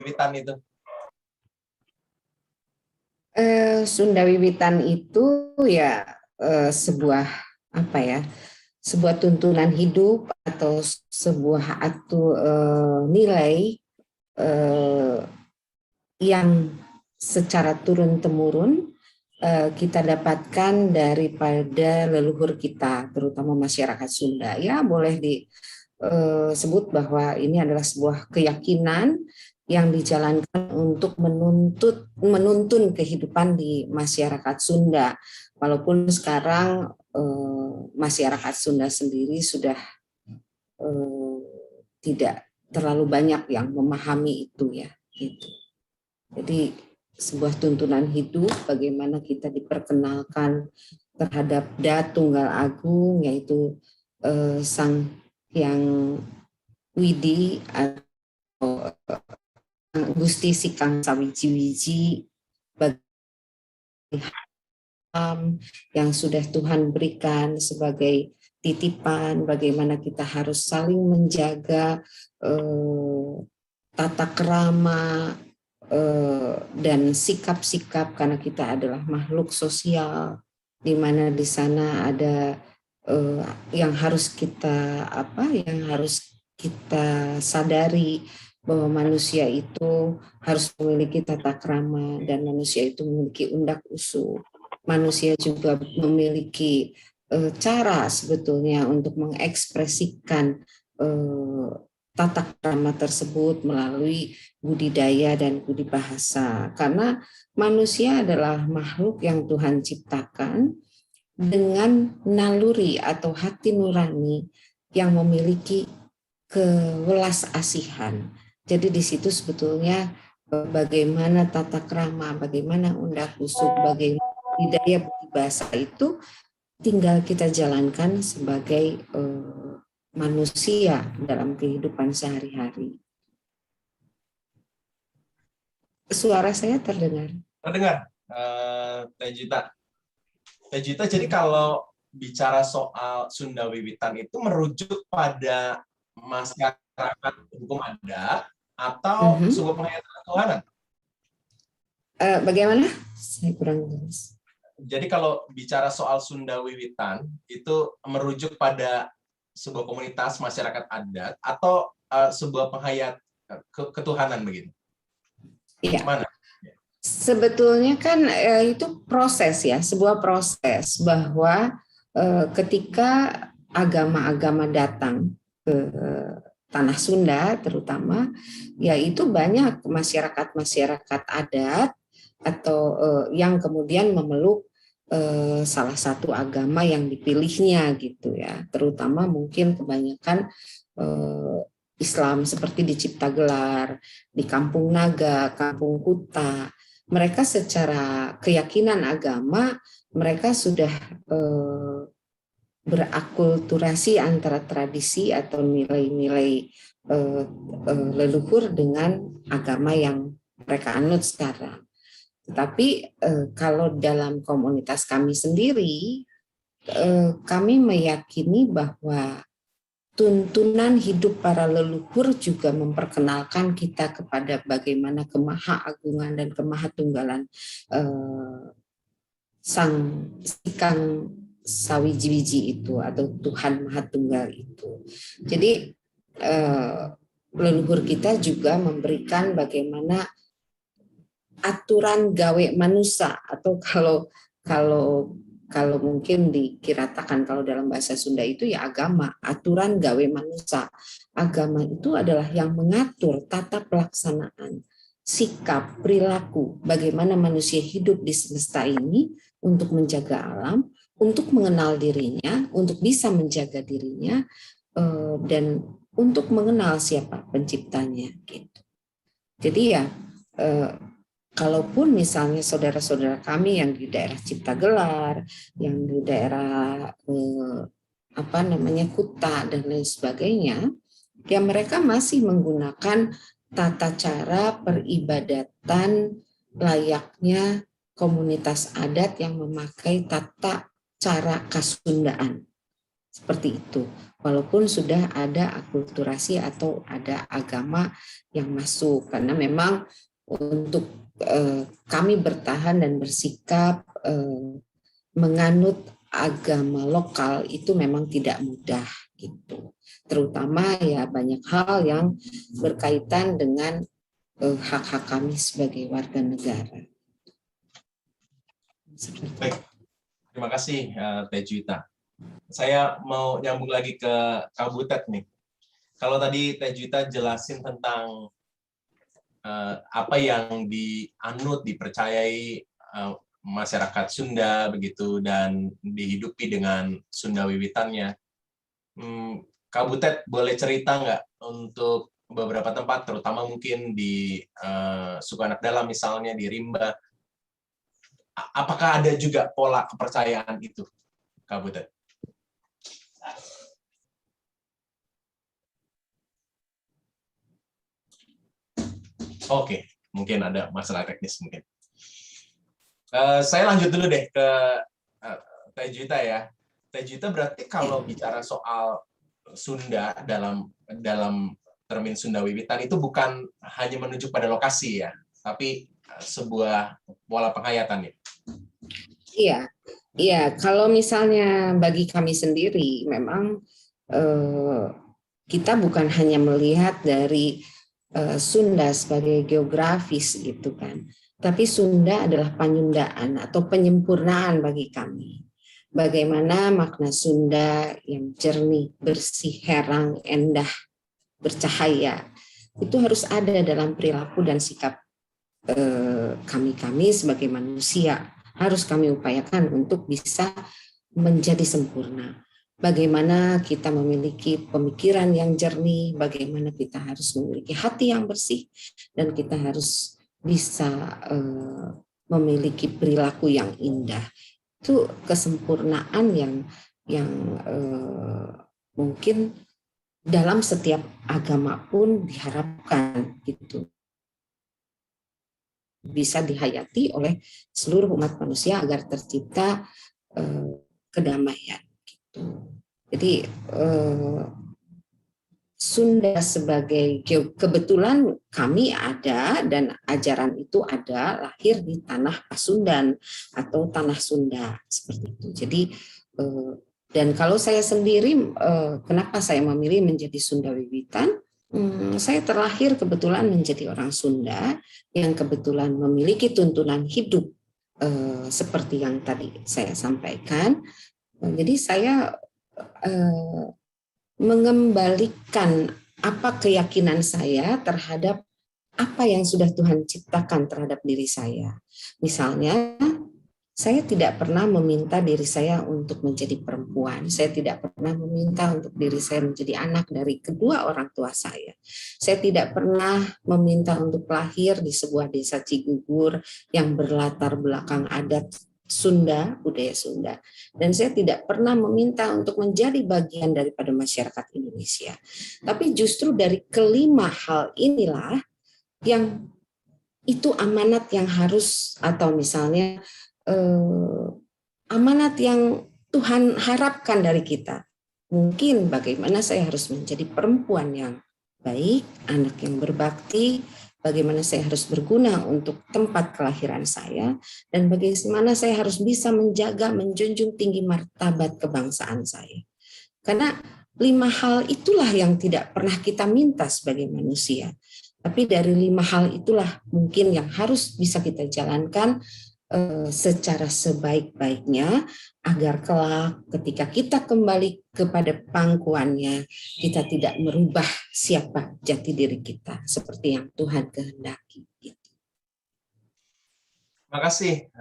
Wiwitan itu? Sunda Wiwitan itu ya sebuah apa ya? Sebuah tuntunan hidup atau sebuah nilai yang secara turun-temurun kita dapatkan daripada leluhur kita, terutama masyarakat Sunda. Ya, boleh disebut bahwa ini adalah sebuah keyakinan yang dijalankan untuk menuntun kehidupan di masyarakat Sunda. Walaupun sekarang masyarakat Sunda sendiri sudah tidak terlalu banyak yang memahami itu ya. Gitu. Jadi sebuah tuntunan hidup bagaimana kita diperkenalkan terhadap Da Tunggal Agung, yaitu Sang Hyang Widi atau Gusti Sikang Sawiji-wiji yang sudah Tuhan berikan sebagai titipan, bagaimana kita harus saling menjaga tata krama dan sikap-sikap, karena kita adalah makhluk sosial, di mana di sana ada yang harus kita sadari bahwa manusia itu harus memiliki tata krama dan manusia itu memiliki undak usuk. Manusia juga memiliki cara sebetulnya untuk mengekspresikan tata krama tersebut melalui budidaya dan budi bahasa. Karena manusia adalah makhluk yang Tuhan ciptakan dengan naluri atau hati nurani yang memiliki kewelas asihan. Jadi di situ sebetulnya bagaimana tata krama, bagaimana undak usuk, bagaimana budidaya budi bahasa itu tinggal kita jalankan sebagai manusia dalam kehidupan sehari-hari. Suara saya terdengar? Terdengar, Teh Juta. Teh Juta, jadi kalau bicara soal Sunda Wiwitan itu merujuk pada masyarakat hukum adat atau sumber penghayatan ketuhanan? Bagaimana? Saya kurang jelas. Jadi kalau bicara soal Sunda Wiwitan itu merujuk pada sebuah komunitas masyarakat adat atau sebuah penghayat ketuhanan begitu? Iya. Mana? Sebetulnya kan itu proses ya, sebuah proses bahwa ketika agama-agama datang ke tanah Sunda terutama, yaitu banyak masyarakat-masyarakat adat atau yang kemudian memeluk salah satu agama yang dipilihnya gitu ya, terutama mungkin kebanyakan Islam seperti di Ciptagelar, di Kampung Naga, Kampung Kuta. Mereka secara keyakinan agama mereka sudah berakulturasi antara tradisi atau nilai-nilai leluhur dengan agama yang mereka anut sekarang. Tetapi kalau dalam komunitas kami sendiri, kami meyakini bahwa tuntunan hidup para leluhur juga memperkenalkan kita kepada bagaimana kemahaagungan dan kemahatunggalan Sang Sikang Sawiji-wiji itu atau Tuhan Maha Tunggal itu. Jadi leluhur kita juga memberikan bagaimana aturan gawe manusia, atau kalau mungkin dikiratakan kalau dalam bahasa Sunda itu ya agama, aturan gawe manusia. Agama itu adalah yang mengatur tata pelaksanaan, sikap, perilaku, bagaimana manusia hidup di semesta ini untuk menjaga alam, untuk mengenal dirinya, untuk bisa menjaga dirinya, dan untuk mengenal siapa penciptanya gitu. Jadi ya kalaupun misalnya saudara-saudara kami yang di daerah Ciptagelar, yang di daerah Kuta dan lain sebagainya, ya mereka masih menggunakan tata cara peribadatan layaknya komunitas adat yang memakai tata cara Kasundaan. Seperti itu. Walaupun sudah ada akulturasi atau ada agama yang masuk, karena memang untuk kami bertahan dan bersikap menganut agama lokal itu memang tidak mudah gitu. Terutama ya banyak hal yang berkaitan dengan hak-hak kami sebagai warga negara. Baik, terima kasih Teh Juwita. Saya mau nyambung lagi ke Kak Butet nih. Kalau tadi Teh Juwita jelasin tentang apa yang dianut, dipercayai masyarakat Sunda begitu dan dihidupi dengan Sunda wiwitannya. Kak Butet boleh cerita nggak untuk beberapa tempat, terutama mungkin di suku anak dalam misalnya di Rimba, apakah ada juga pola kepercayaan itu, Kak Butet? Oke, mungkin ada masalah teknis mungkin. Saya lanjut dulu deh ke Teh Juwita ya. Teh Juwita berarti kalau bicara soal Sunda dalam termin Sunda wiwitan itu bukan hanya menunjuk pada lokasi ya, tapi sebuah pola penghayatan ya. Iya, iya. Kalau misalnya bagi kami sendiri, memang kita bukan hanya melihat dari Sunda sebagai geografis gitu kan, tapi Sunda adalah panyundaan atau penyempurnaan bagi kami. Bagaimana makna Sunda yang jernih, bersih, herang, endah, bercahaya, itu harus ada dalam perilaku dan sikap kami sebagai manusia. Harus kami upayakan untuk bisa menjadi sempurna. Bagaimana kita memiliki pemikiran yang jernih, bagaimana kita harus memiliki hati yang bersih, dan kita harus bisa memiliki perilaku yang indah. Itu kesempurnaan yang mungkin dalam setiap agama pun diharapkan gitu, bisa dihayati oleh seluruh umat manusia agar tercipta kedamaian gitu. Jadi Sunda sebagai kebetulan kami ada dan ajaran itu ada lahir di tanah Pasundan atau tanah Sunda seperti itu. Jadi dan kalau saya sendiri kenapa saya memilih menjadi Sunda wiwitan? Saya terlahir kebetulan menjadi orang Sunda yang kebetulan memiliki tuntunan hidup seperti yang tadi saya sampaikan. Jadi saya mengembalikan apa keyakinan saya terhadap apa yang sudah Tuhan ciptakan terhadap diri saya. Misalnya, saya tidak pernah meminta diri saya untuk menjadi perempuan. Saya tidak pernah meminta untuk diri saya menjadi anak dari kedua orang tua saya. Saya tidak pernah meminta untuk lahir di sebuah desa Cigugur yang berlatar belakang adat Sunda, budaya Sunda. Dan saya tidak pernah meminta untuk menjadi bagian daripada masyarakat Indonesia. Tapi justru dari kelima hal inilah yang itu amanat yang harus, atau misalnya amanat yang Tuhan harapkan dari kita. Mungkin bagaimana saya harus menjadi perempuan yang baik, anak yang berbakti, bagaimana saya harus berguna untuk tempat kelahiran saya, dan bagaimana saya harus bisa menjaga, menjunjung tinggi martabat kebangsaan saya. Karena 5 hal itulah yang tidak pernah kita minta sebagai manusia. Tapi dari 5 hal itulah mungkin yang harus bisa kita jalankan secara sebaik-baiknya agar kelak ketika kita kembali kepada pangkuannya, kita tidak merubah siapa jati diri kita seperti yang Tuhan kehendaki. Terima kasih